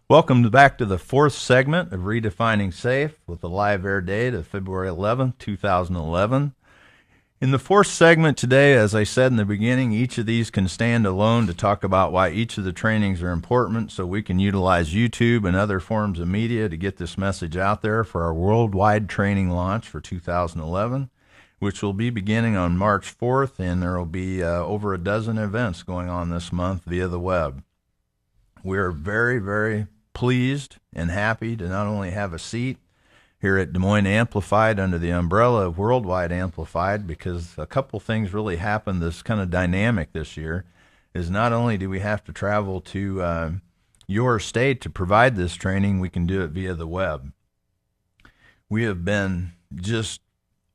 Welcome back to the fourth segment of Redefining Safe with the live air date of February 11th, 2011. In the fourth segment today, as I said in the beginning, each of these can stand alone to talk about why each of the trainings are important so we can utilize YouTube and other forms of media to get this message out there for our worldwide training launch for 2011, which will be beginning on March 4th, and there will be over a dozen events going on this month via the web. We are very, very pleased and happy to not only have a seat here at Des Moines Amplified under the umbrella of Worldwide Amplified, because a couple things really happened this kind of dynamic this year, is not only do we have to travel to your state to provide this training, we can do it via the web. We have been just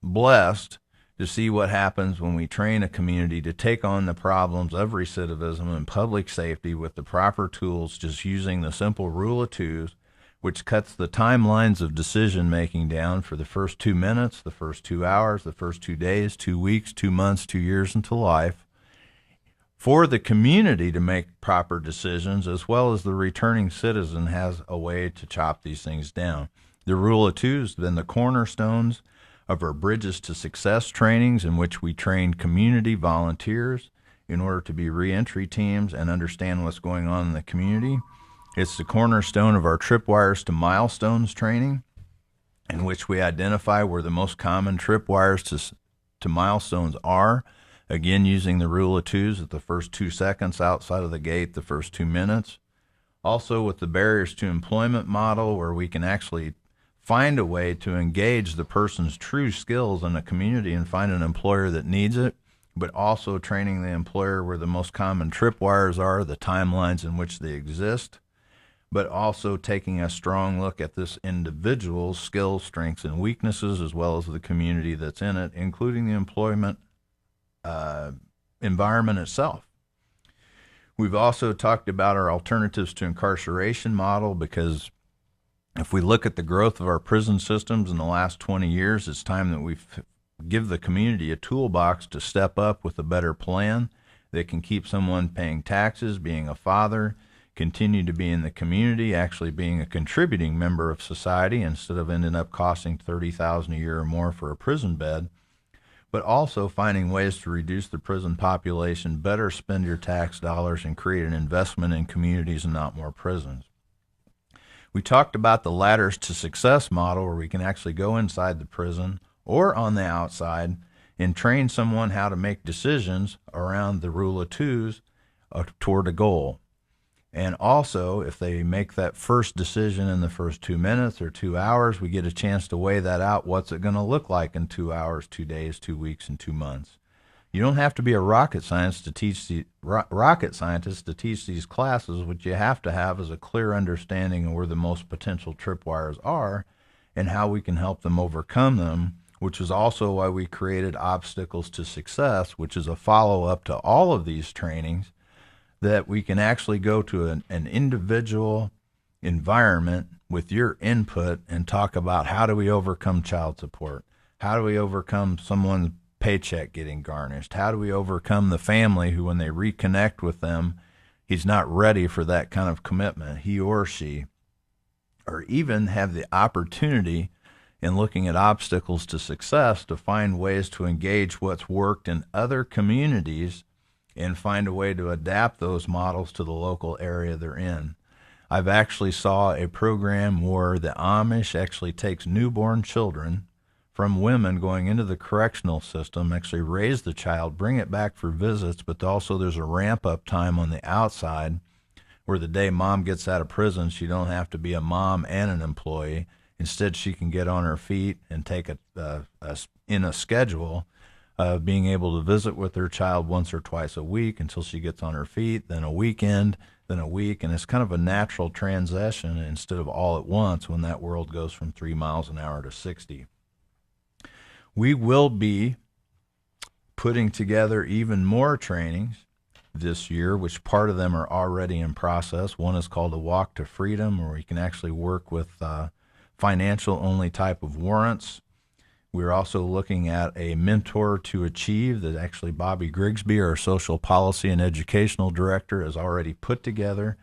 blessed to see what happens when we train a community to take on the problems of recidivism and public safety with the proper tools, just using the simple rule of twos, which cuts the timelines of decision-making down for the first 2 minutes, the first 2 hours, the first 2 days, 2 weeks, 2 months, 2 years into life, for the community to make proper decisions, as well as the returning citizen has a way to chop these things down. The rule of two has been the cornerstones of our Bridges to Success trainings, in which we train community volunteers in order to be reentry teams and understand what's going on in the community. It's the cornerstone of our Tripwires to Milestones training, in which we identify where the most common tripwires to milestones are, again using the rule of twos at the first 2 seconds outside of the gate, the first 2 minutes. Also with the barriers to employment model, where we can actually find a way to engage the person's true skills in a community and find an employer that needs it, but also training the employer where the most common tripwires are, the timelines in which they exist, but also taking a strong look at this individual's skills, strengths, and weaknesses, as well as the community that's in it, including the employment environment itself. We've also talked about our alternatives to incarceration model, because if we look at the growth of our prison systems in the last 20 years, it's time that we give the community a toolbox to step up with a better plan that can keep someone paying taxes, being a father, continue to be in the community, actually being a contributing member of society instead of ending up costing $30,000 a year or more for a prison bed, but also finding ways to reduce the prison population, better spend your tax dollars, and create an investment in communities and not more prisons. We talked about the Ladders to Success model, where we can actually go inside the prison or on the outside and train someone how to make decisions around the rule of twos toward a goal. And also, if they make that first decision in the first 2 minutes or 2 hours, we get a chance to weigh that out. What's it going to look like in 2 hours, 2 days, 2 weeks, and 2 months? You don't have to be a rocket scientist to teach these classes. What you have to have is a clear understanding of where the most potential tripwires are and how we can help them overcome them, which is also why we created Obstacles to Success, which is a follow-up to all of these trainings, that we can actually go to an individual environment with your input and talk about how do we overcome child support, how do we overcome someone's paycheck getting garnished, how do we overcome the family who, when they reconnect with them, he's not ready for that kind of commitment, he or she, or even have the opportunity in looking at Obstacles to Success to find ways to engage what's worked in other communities and find a way to adapt those models to the local area they're in. I've actually saw a program where the Amish actually takes newborn children from women going into the correctional system, actually raise the child, bring it back for visits, but also there's a ramp-up time on the outside where the day mom gets out of prison, she don't have to be a mom and an employee. Instead, she can get on her feet and take in a schedule of being able to visit with her child once or twice a week until she gets on her feet, then a weekend, then a week, and it's kind of a natural transition instead of all at once when that world goes from 3 miles an hour to 60. We will be putting together even more trainings this year, which part of them are already in process. One is called a Walk to Freedom, where you can actually work with financial-only type of warrants. We're also looking at a Mentor to Achieve that actually Bobby Grigsby, our social policy and educational director, has already put together,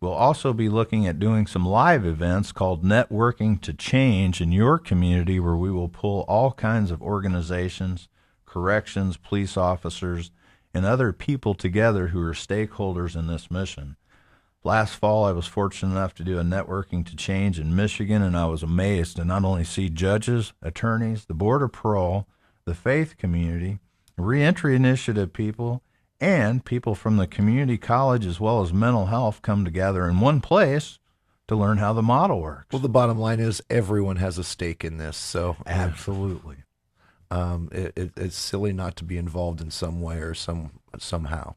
We'll also be looking at doing some live events called Networking to Change in your community, where we will pull all kinds of organizations, corrections, police officers, and other people together who are stakeholders in this mission. Last fall, I was fortunate enough to do a Networking to Change in Michigan, and I was amazed to not only see judges, attorneys, the Board of Parole, the faith community, Reentry Initiative people, and people from the community college as well as mental health come together in one place to learn how the model works. Well, the bottom line is everyone has a stake in this. So absolutely, it's silly not to be involved in some way or somehow.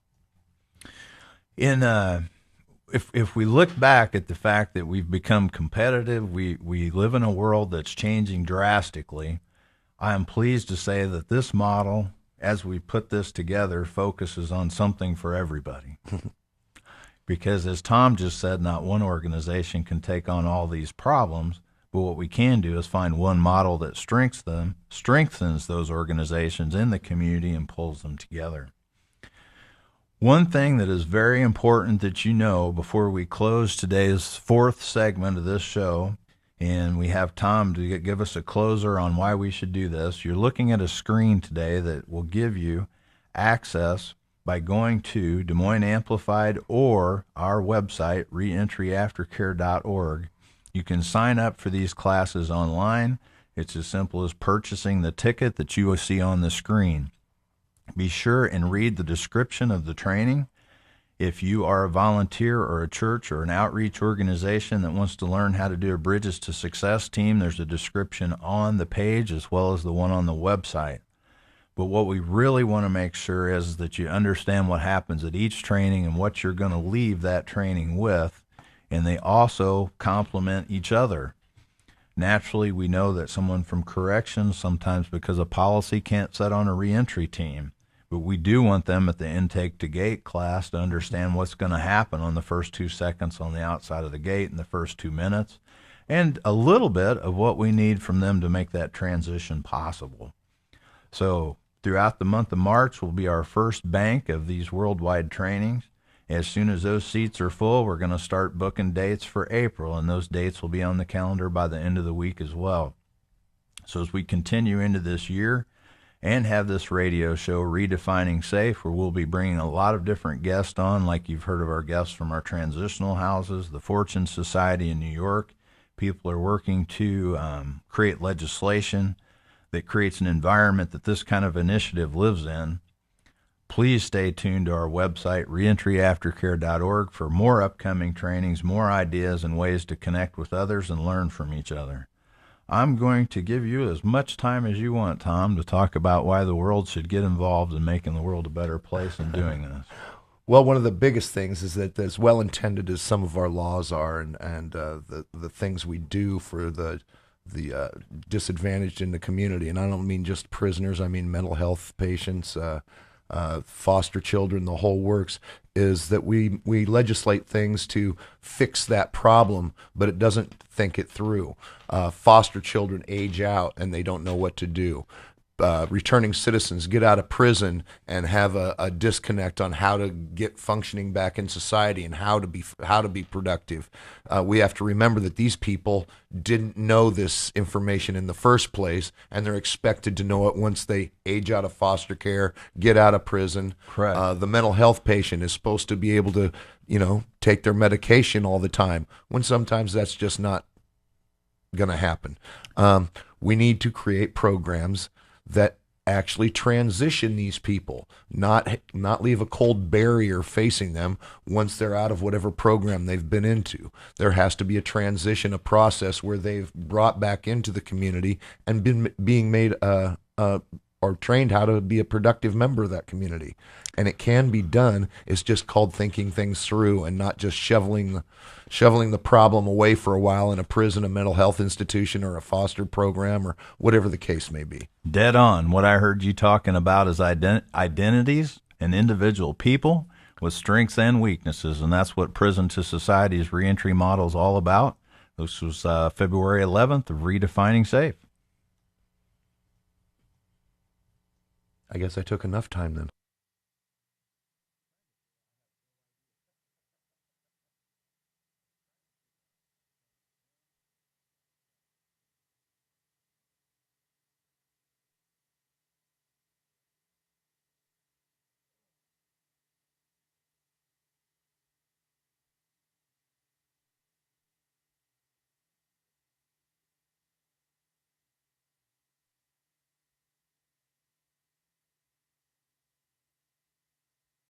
If we look back at the fact that we've become competitive, we live in a world that's changing drastically. I am pleased to say that this model, as we put this together, focuses on something for everybody. Because as Tom just said, not one organization can take on all these problems, but what we can do is find one model that strengthens those organizations in the community and pulls them together. One thing that is very important that you know before we close today's fourth segment of this show, and we have Tom to give us a closer on why we should do this. You're looking at a screen today that will give you access by going to Des Moines Amplified or our website, reentryaftercare.org. You can sign up for these classes online. It's as simple as purchasing the ticket that you will see on the screen. Be sure and read the description of the training. If you are a volunteer or a church or an outreach organization that wants to learn how to do a Bridges to Success team, there's a description on the page as well as the one on the website. But what we really want to make sure is that you understand what happens at each training and what you're going to leave that training with, and they also complement each other. Naturally, we know that someone from corrections, sometimes because of policy, can't sit on a reentry team. But we do want them at the intake to gate class to understand what's going to happen on the first 2 seconds on the outside of the gate in the first 2 minutes, and a little bit of what we need from them to make that transition possible. So throughout the month of March will be our first bank of these worldwide trainings. As soon as those seats are full, we're going to start booking dates for April, and those dates will be on the calendar by the end of the week as well. So as we continue into this year, and have this radio show, Redefining Safe, where we'll be bringing a lot of different guests on, like you've heard of our guests from our transitional houses, the Fortune Society in New York. People are working to create legislation that creates an environment that this kind of initiative lives in. Please stay tuned to our website, reentryaftercare.org, for more upcoming trainings, more ideas, and ways to connect with others and learn from each other. I'm going to give you as much time as you want, Tom, to talk about why the world should get involved in making the world a better place and doing this. Well, one of the biggest things is that as well-intended as some of our laws are and the things we do for the disadvantaged in the community, and I don't mean just prisoners, I mean mental health patients, foster children, the whole works, is that we legislate things to fix that problem, but it doesn't think it through. Foster children age out and they don't know what to do. Returning citizens get out of prison and have a disconnect on how to get functioning back in society and how to be productive. We have to remember that these people didn't know this information in the first place, and they're expected to know it once they age out of foster care, get out of prison. Correct. The mental health patient is supposed to be able to, take their medication all the time, when sometimes that's just not going to happen. We need to create programs that actually transition these people, not leave a cold barrier facing them once they're out of whatever program they've been into. There has to be a transition, a process where they've brought back into the community and being made or trained how to be a productive member of that community. And it can be done. It's just called thinking things through and not just shoveling the problem away for a while in a prison, a mental health institution, or a foster program, or whatever the case may be. Dead on. What I heard you talking about is identities and individual people with strengths and weaknesses, and that's what Prison to Society's reentry model is all about. This was February 11th of Redefining Safe. I guess I took enough time then.